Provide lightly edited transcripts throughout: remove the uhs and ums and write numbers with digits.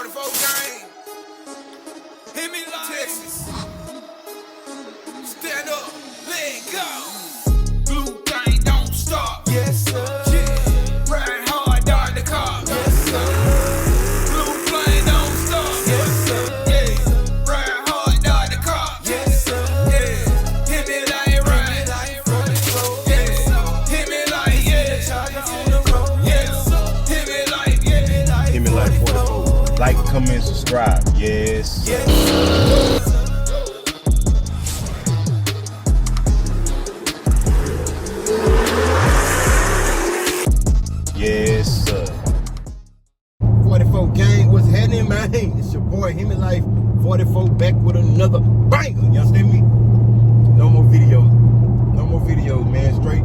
44 gang. Hemi Texas. Stand up, let go. Blue thing don't stop. Yes, sir. Yeah. Ride hard, dart the car. Yes, sir. Blue flame don't stop. Yes, sir. Yeah. Ride hard, dart the car. Yes, sir. Yeah. Hemi like ride. Yeah. Hemi like, yeah. Yes. Hemi like, yeah. Hemi like 44. Like, comment, subscribe. Yes. Yes. Yes, sir. 44 gang, what's happening, man? It's your boy Hemi44 back with another banger. You understand me? No more videos. No more videos, man. Straight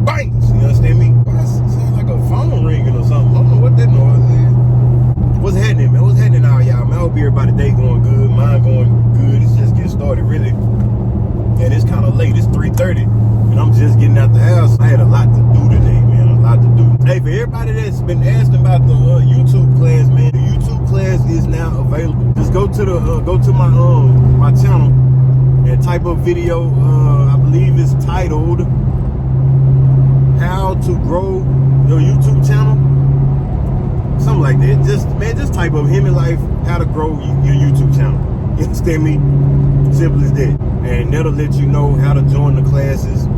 bangers. You understand me? It sounds like a phone ringing or something. I don't know what that noise is. What's happening, man? What's happening now, y'all? Man, I hope everybody's day going good. Mine going good. It's just getting started, really. And it's kind of late. It's 3:30, and I'm just getting out the house. I had a lot to do today, man. A lot to do. Hey, for everybody that's been asking about the YouTube class, man, the YouTube class is now available. Just go to my my channel and type up video. I believe it's titled "How to Grow Your YouTube Channel," something like that. Just type up Hemi Life, how to grow your YouTube channel. You understand me? Simple as that. And that'll let you know how to join the classes.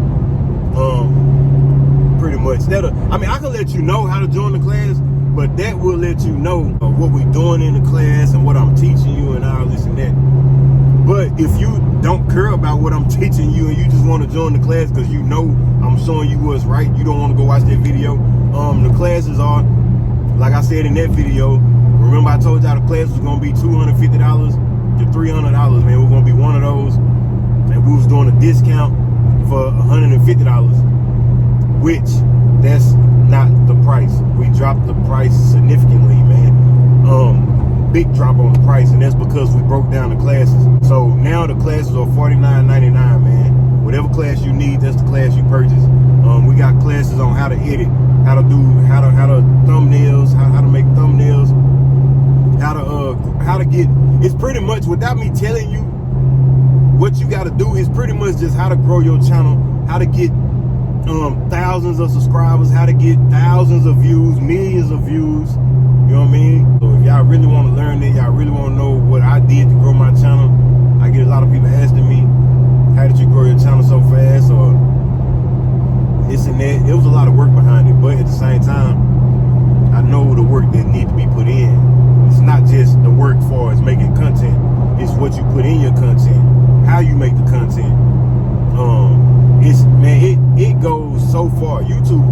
Pretty much. I can let you know how to join the class, but that will let you know what we're doing in the class and what I'm teaching you and all this and that. But if you don't care about what I'm teaching you and you just want to join the class because you know I'm showing you what's right, you don't want to go watch that video. The classes are, like I said in that video, remember I told y'all the class was going to be $250 to $300, man. We're going to be one of those. And we was doing a discount for $150, which that's not the price. We dropped the price significantly, man. Big drop on the price, and that's because we broke down the classes. So now the classes are $49.99, man. Whatever class you need, that's the class you purchase. We got classes on how to edit, how to thumbnails, how to make thumbnails, how to get. It's pretty much, without me telling you what you got to do, is pretty much just how to grow your channel, how to get thousands of subscribers, how to get thousands of views, millions of views. You know what I mean? So if y'all really want to learn it, y'all really want to know what I did to grow my channel, I get a lot of people asking me, how did you grow your channel so fast, or this and that. It was a lot of work behind it, but at the same time, I know the work that needs to be put in. It's not just the work for us making content, it's what you put in your content, how you make the content. It goes so far. YouTube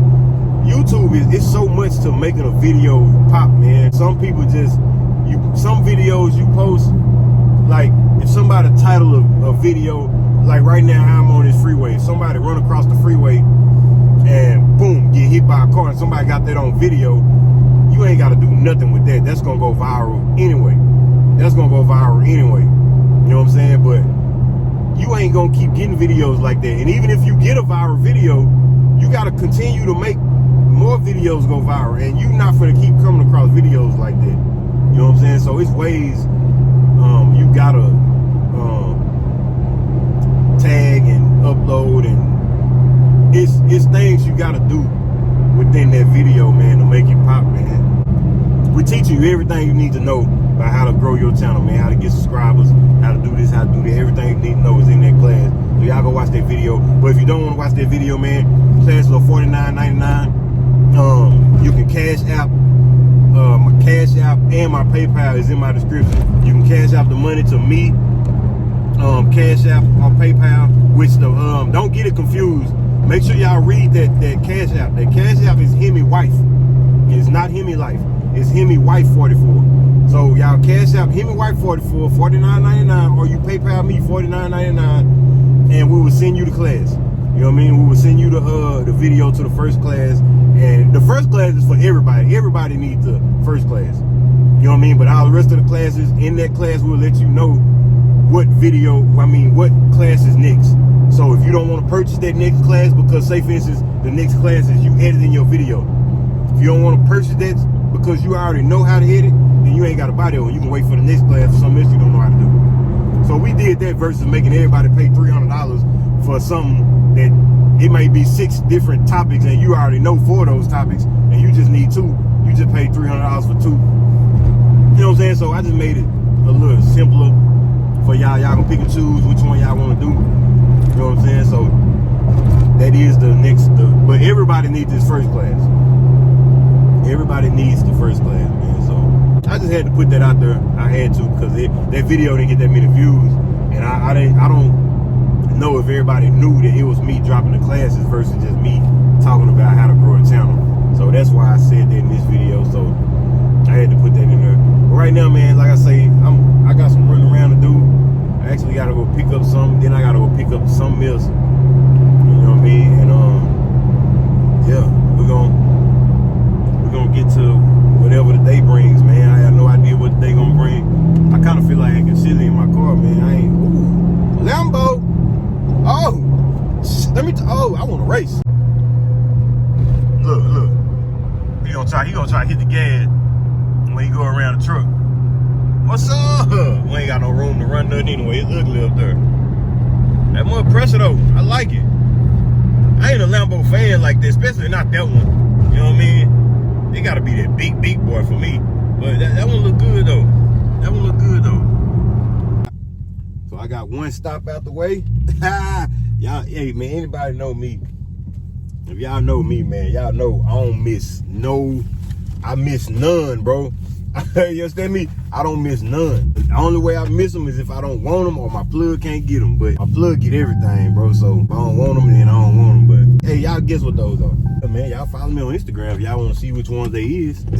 is so much to making a video pop, man. Some people some videos you post, like if somebody title a video, like right now how I'm on this freeway, somebody run across the freeway and boom, get hit by a car, and somebody got that on video, you ain't got to do nothing with that. That's gonna go viral anyway. You know what I'm saying? But you ain't gonna keep getting videos like that. And even if you get a viral video, you gotta continue to make more videos go viral, and you not gonna keep coming across videos like that. You know what I'm saying? So it's ways you gotta tag and upload, and it's things you gotta do within that video, man, to make it pop, man. We're teaching you everything you need to know about how to grow your channel, man, how to get subscribers, how to do this, how to do that. Everything you need to know is in that class. So y'all go watch that video. But if you don't want to watch that video, man, classes are $49.99. You can Cash App. My Cash App and my PayPal is in my description. You can Cash App the money to me, Cash App or PayPal, which don't get it confused. Make sure y'all read that Cash App. That Cash App is Hemi Wife. It's not Hemi Life. It's Hemiwife44. So y'all Cash App Hemiwife44, $49.99, or you PayPal me $49.99, and we will send you the class. You know what I mean? We will send you the video to the first class, and the first class is for everybody. Everybody needs the first class. You know what I mean? But all the rest of the classes, in that class, we'll let you know what class is next. So if you don't want to purchase that next class, because say for instance, the next class is you editing your video. If you don't want to purchase that because you already know how to edit, then and you ain't got to buy that one. You can wait for the next class for something else you don't know how to do. So we did that versus making everybody pay $300 for something that it may be 6 different topics and you already know 4 of those topics and you just need 2. You just paid $300 for 2. You know what I'm saying? So I just made it a little simpler for y'all. Y'all can pick and choose which one y'all want to do. You know what I'm saying? So that is the next, but everybody needs this first class. Everybody needs the first class, man. So I just had to put that out there. I had to, because that video didn't get that many views, and I don't know if everybody knew that it was me dropping the classes versus just me talking about how to grow a channel. So that's why I said that in this video. So I had to put that in there. But right now, man, like I say, I got some running around to do. I actually got to go pick up something. Then I got to go pick up something else. You know what I mean? And yeah, we're gonna get to whatever the day brings, man. I have no idea what the day gonna bring. I kind of feel like I can sit in my car, man. I ain't. Ooh, Lambo. Oh, I want to race. Look. He gonna try to hit the gas when he go around the truck. What's up? We ain't got no room to run nothing anyway. It's ugly up there. That more pressure though. I like it. I ain't a Lambo fan like that, especially not that one. You know what I mean? It gotta be that big boy for me. But that one look good though. That one look good though. So I got one stop out the way. Y'all, hey man, anybody know me? If y'all know me, man, y'all know I miss none, bro. You understand me? I don't miss none. The only way I miss them is if I don't want them or my plug can't get them. But my plug get everything, bro. So if I don't want them, then I don't want them. But hey, y'all guess what those are? Man, y'all follow me on Instagram if y'all want to see which ones they is. You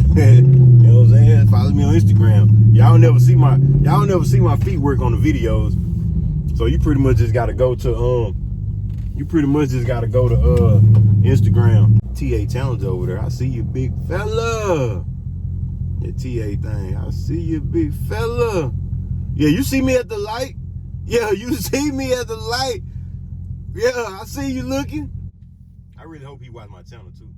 know what I'm saying? Follow me on Instagram. Y'all never see my feet work on the videos. So you pretty much just gotta go to Instagram. TA Challenge over there. I see you, big fella. The TA thing. I see you, big fella. Yeah, you see me at the light? Yeah, you see me at the light? Yeah, I see you looking. I really hope he watch my channel too.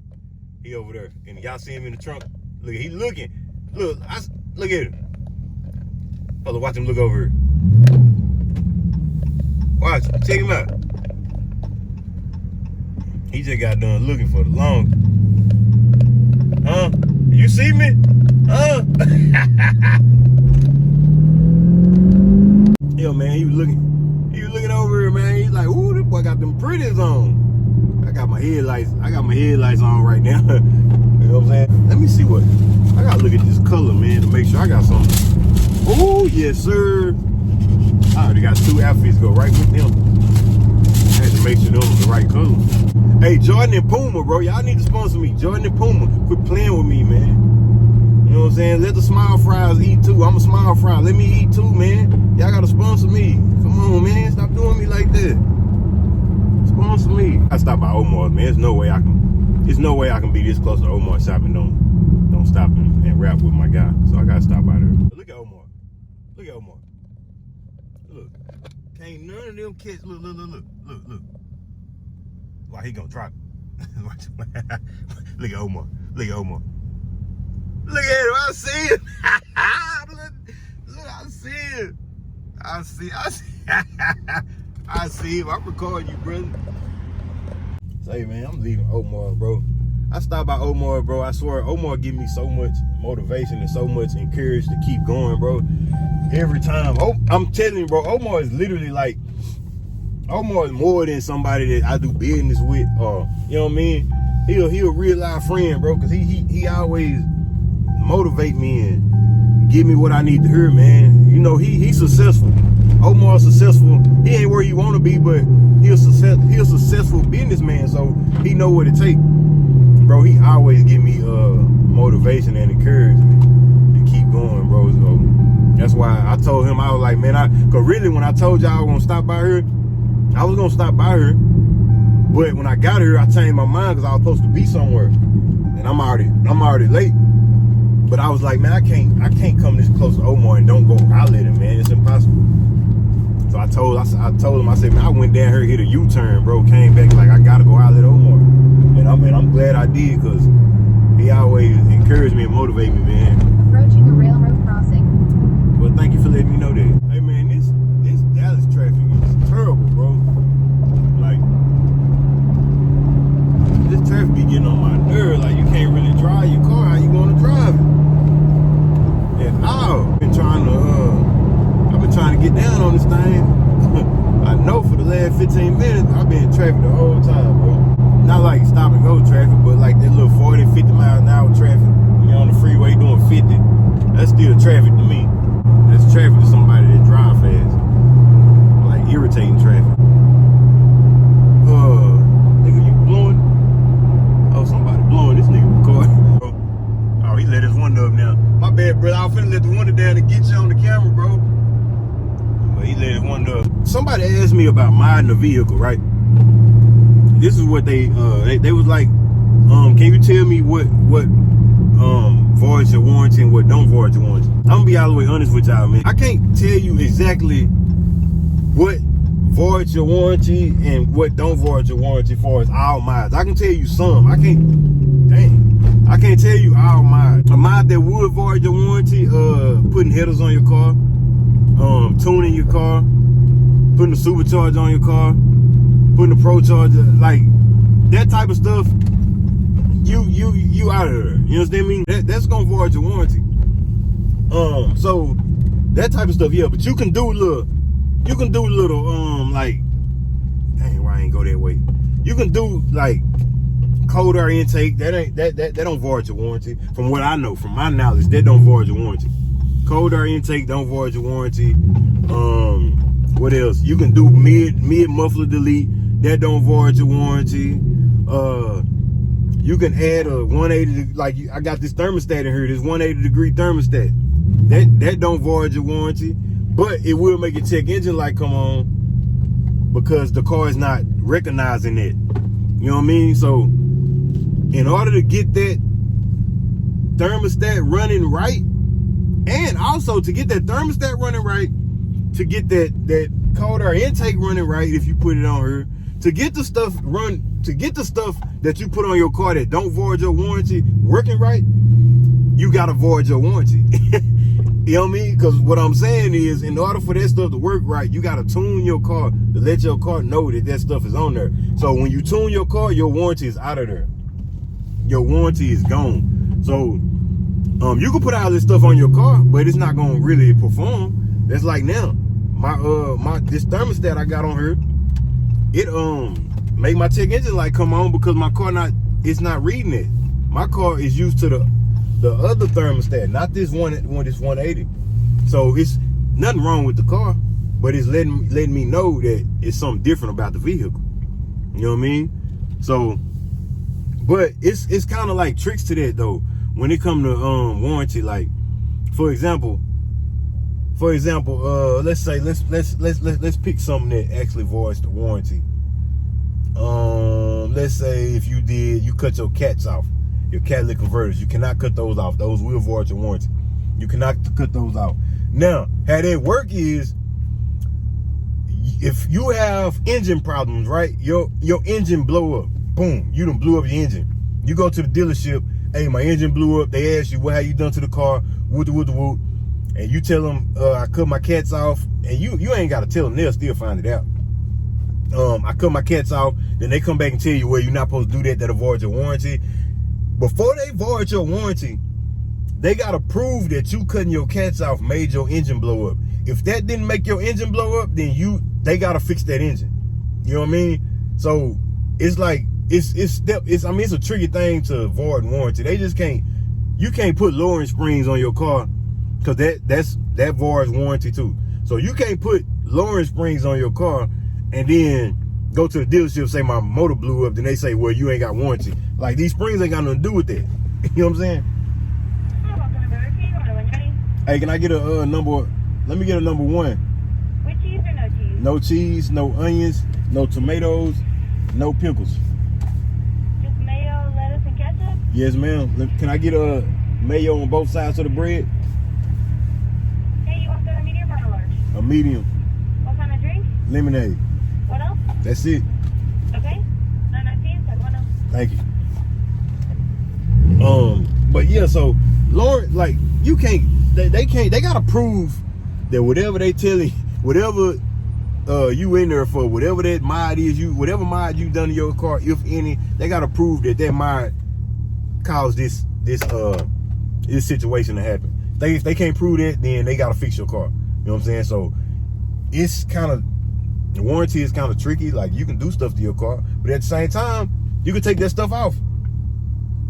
He over there. And y'all see him in the trunk. Look, he looking. Look, look at him. Hold on, watch him look over here. Watch, check him out. He just got done looking for the longest. Huh? You see me? Huh? Yo, man, he was looking over here, man. He's like, ooh, this boy got them pretties on. I got my headlights on right now. You know what I'm saying? Let me see what. I gotta look at this color, man, to make sure I got something. Oh, yes, sir. I already got 2 outfits go right with them. I had to make sure those were the right color. Hey, Jordan and Puma, bro. Y'all need to sponsor me. Jordan and Puma. Quit playing with me, man. You know what I'm saying? Let the smile fries eat too. I'm a smile fry. Let me eat too, man. Y'all gotta sponsor me. Come on, man. Stop doing me like that. Sponsor me. I stop by Omar, man. There's no way I can be this close to Omar shop and don't stop and rap with my guy. So I gotta stop by there. Look at Omar. Look at Omar. Look. Can't none of them kids. Look. Why he gonna drop it? Look at Omar. Look at Omar. Look at him. I see it. Look, I see it. I see him. I'm recording you, brother. Say, man, I'm leaving Omar, bro. I stopped by Omar, bro. I swear, Omar give me so much motivation and so much encouragement to keep going, bro. Every time. Oh, I'm telling you, bro, Omar is literally like, Omar is more than somebody that I do business with, or you know what I mean. He a real life friend, bro, because he always motivate me and give me what I need to hear, man. You know, he's successful. Omar's successful. He ain't where he want to be, but he a successful businessman, so he know what it takes, bro. He always give me motivation and encouragement to keep going, bro. So that's why I told him, I was like, man, cause really when I told y'all I was gonna stop by here, I was gonna stop by her, but when I got here, I changed my mind because I was supposed to be somewhere, and I'm already late. But I was like, man, I can't come this close to Omar and don't go holler at him, man. It's impossible. So I told him, I said, man, I went down here, hit a U-turn, bro. Came back like I gotta go holler at Omar, and I'm glad I did because he always encouraged me and motivated me, man. Approaching a railroad crossing. Thank you for letting me know that. Hey man, this Dallas traffic is terrible, bro. Like, this traffic be getting on my nerves. Like, you can't really drive your car how you want to drive it. And I've been trying to get down on this thing. I know for the last 15 minutes, I've been in traffic the whole time, bro. Not like stop and go traffic, but like that little 40, 50 miles an hour traffic. You're on the freeway doing 50. That's still traffic to me. That's traffic to somebody that drive fast. Like irritating traffic. Nigga, you blowing? Oh, somebody blowing this nigga car. Oh, he let his window up now. My bad, brother. I was finna let the window down to get you on the camera, bro. But he let his window up. Somebody asked me about modding a vehicle, right? This is what they was like, can you tell me what voids your warranty and what don't void your warranty? I'm gonna be all the way honest with y'all, man. I can't tell you exactly what voids your warranty and what don't void your warranty as far as all mods. I can tell you some. I can't tell you all mods. A mod that would void your warranty, putting headers on your car, tuning your car, putting a supercharger on your car, putting a pro charger, like that type of stuff. You out of there. You understand me? That's gonna void your warranty. So that type of stuff, yeah. But you can do little, like, dang, why I ain't go that way? You can do like cold air intake. That don't void your warranty. From what I know, from my knowledge, that don't void your warranty. Cold air intake don't void your warranty. What else? You can do mid muffler delete. That don't void your warranty. You can add a 180, like I got this thermostat in here, this 180-degree thermostat. That don't void your warranty, but it will make your check engine light come on because the car is not recognizing it. You know what I mean? So in order to get that thermostat running right, and also to get that thermostat running right, to get that cold air intake running right, if you put it on her, to get the stuff that you put on your car that don't void your warranty working right, you gotta void your warranty. You know what I mean? Because what I'm saying is, in order for that stuff to work right, you gotta tune your car to let your car know that stuff is on there. So when you tune your car, your warranty is out of there. Your warranty is gone. So you can put all this stuff on your car, but it's not gonna really perform. That's like now, this thermostat I got on here, it make my check engine light come on because my car it's not reading it. My car is used to the other thermostat, not this one. This 180. So it's nothing wrong with the car, but it's letting me know that it's something different about the vehicle. You know what I mean? So, but it's kind of like tricks to that though when it comes to warranty. Like, for example, let's say let's pick something that actually voids the warranty. Let's say if you cut your cats off, your catalytic converters, you cannot cut those off. Those will void your warranty. You cannot cut those off. Now, how that work is, if you have engine problems, right? Your engine blow up. Boom, you done blew up your engine. You go to the dealership, hey, my engine blew up. They ask you, what have you done to the car? Woot. And you tell them, I cut my cats off. And you ain't got to tell them, they'll still find it out. I cut my cats off. Then they come back and tell you, well, you're not supposed to do that. That'll void your warranty. Before they void your warranty, they got to prove that you cutting your cats off made your engine blow up. If that didn't make your engine blow up, then they got to fix that engine. You know what I mean? So it's like, it's a tricky thing to void warranty. They just you can't put lowering springs on your car because that voids warranty too. So you can't put lowering springs on your car and then go to the dealership, say my motor blew up, then they say, well, you ain't got warranty. Like, these springs ain't got nothing to do with that. You know what I'm saying? Hey, can I get a number? Let me get a number 1. With cheese or no cheese? No cheese, no onions, no tomatoes, no pickles. Just mayo, lettuce, and ketchup? Yes, ma'am. Can I get a mayo on both sides of the bread? Hey, you want that a medium or a large? A medium. What kind of drink? Lemonade. What else? That's it. Okay. 9.19, said what else? Thank you. But yeah, so Lauren, like, you can't, they gotta prove that whatever they telling, whatever you in there for, whatever that mod is, whatever mod you done to your car, if any, they gotta prove that mod caused this situation to happen. If they can't prove that, then they gotta fix your car. You know what I'm saying? So it's kind of, the warranty is kind of tricky. Like, you can do stuff to your car, but at the same time, you can take that stuff off.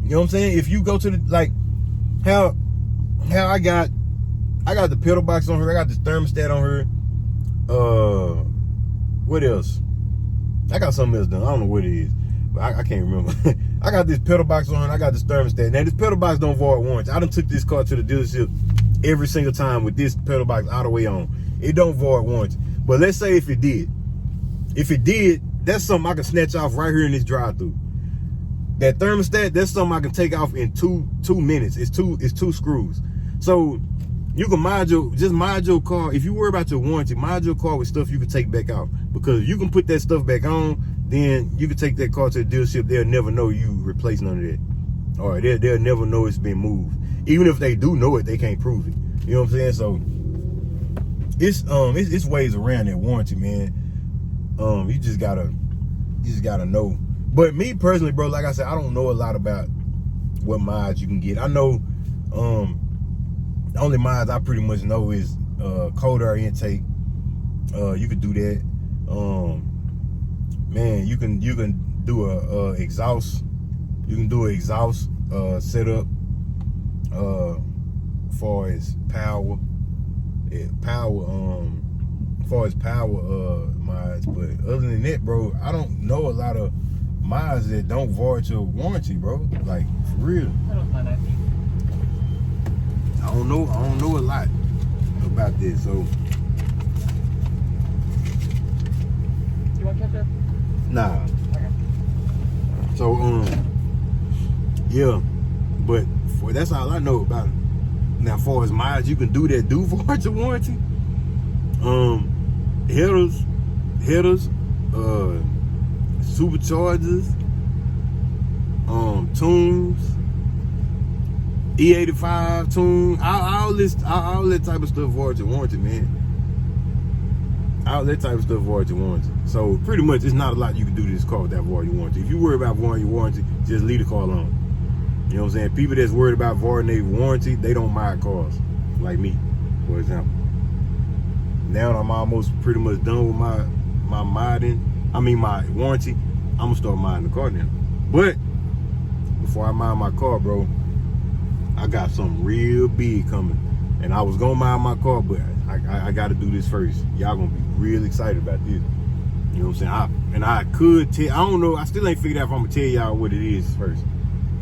You know what I'm saying? If you go to the, like, how I got the pedal box on her, I got this thermostat on her. What else? I got something else done. I don't know what it is, but I can't remember. I got this pedal box on her, and I got this thermostat. Now, this pedal box don't void warranty. I done took this car to the dealership every single time with this pedal box all the way on. It don't void warranty. But let's say if it did. If it did, that's something I can snatch off right here in this drive-thru. That thermostat, that's something I can take off in two minutes. It's two screws. So you can mod your car. If you worry about your warranty, mod your car with stuff you can take back out. Because you can put that stuff back on, then you can take that car to the dealership. They'll never know you replaced none of that. Or they'll never know it's been moved. Even if they do know it, they can't prove it. You know what I'm saying? So it's ways around that warranty, man. You just gotta know. But me personally, bro, like I said, I don't know a lot about what mods you can get. I know the only mods I pretty much know is cold air intake. You could do that. Man, you can do a exhaust. You can do an exhaust setup far as power. As far as power mods. But other than that, bro, I don't know a lot of mods that don't void your warranty, bro. Like, for real. I don't know a lot about this. So You want ketchup? nah. Okay. So yeah, but that's all I know about it. Now, as far as mods you can do that do void your warranty, headers, superchargers, tunes, E85 tune, all that type of stuff void your warranty, man. All that type of stuff void your warranty. So pretty much, it's not a lot you can do to this car without voiding your warranty. If you worry about voiding your warranty, just leave the car alone. You know what I'm saying? People that's worried about voiding their warranty, they don't mod cars, like me, for example. Now I'm almost pretty much done with my modding. I mean my warranty. I'm gonna start modding the car now. But before I mod my car, bro, I got something real big coming. And I was gonna mod my car, but I gotta do this first. Y'all gonna be real excited about this. You know what I'm saying? I could tell, I don't know, I still ain't figured out if I'm gonna tell y'all what it is first.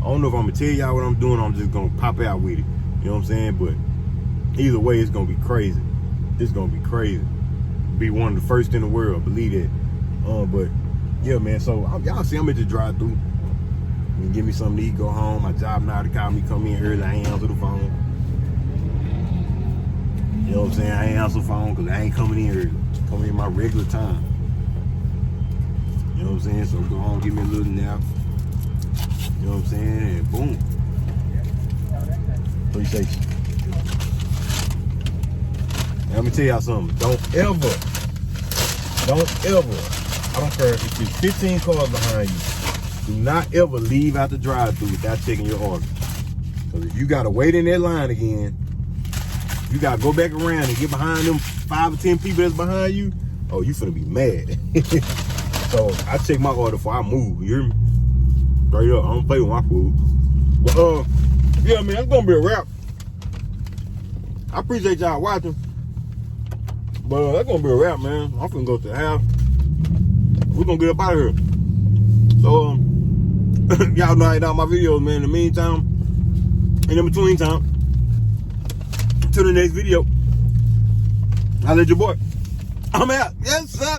I don't know if I'm gonna tell y'all what I'm doing, or I'm just gonna pop out with it. You know what I'm saying? But either way, it's gonna be crazy. It's gonna be crazy. Be one of the first in the world, believe that. But yeah, man, so y'all see I'm at the drive-thru. You can give me something to eat, go home. My job now to call me, come in early, I ain't answer the phone. You know what I'm saying? I ain't answer the phone because I ain't coming in early. Coming in my regular time. You know what I'm saying? So go home, give me a little nap. You know what I'm saying? And boom. Appreciate you. Now, let me tell y'all something. Don't ever, I don't care if there's 15 cars behind you, do not ever leave out the drive-thru without checking your order. Because if you got to wait in that line again, you got to go back around and get behind them 5 or 10 people that's behind you, oh, you finna be mad. So I check my order before I move. You hear me? Straight up, I don't play with my food. But yeah, man, it's gonna be a wrap. I appreciate y'all watching. But that's gonna be a wrap, man. I'm finna go to the house. We're gonna get up out of here. So y'all know I ain't out my videos, man. In the meantime, and in between time, till the next video, I'll let your boy. I'm out. Yes, sir.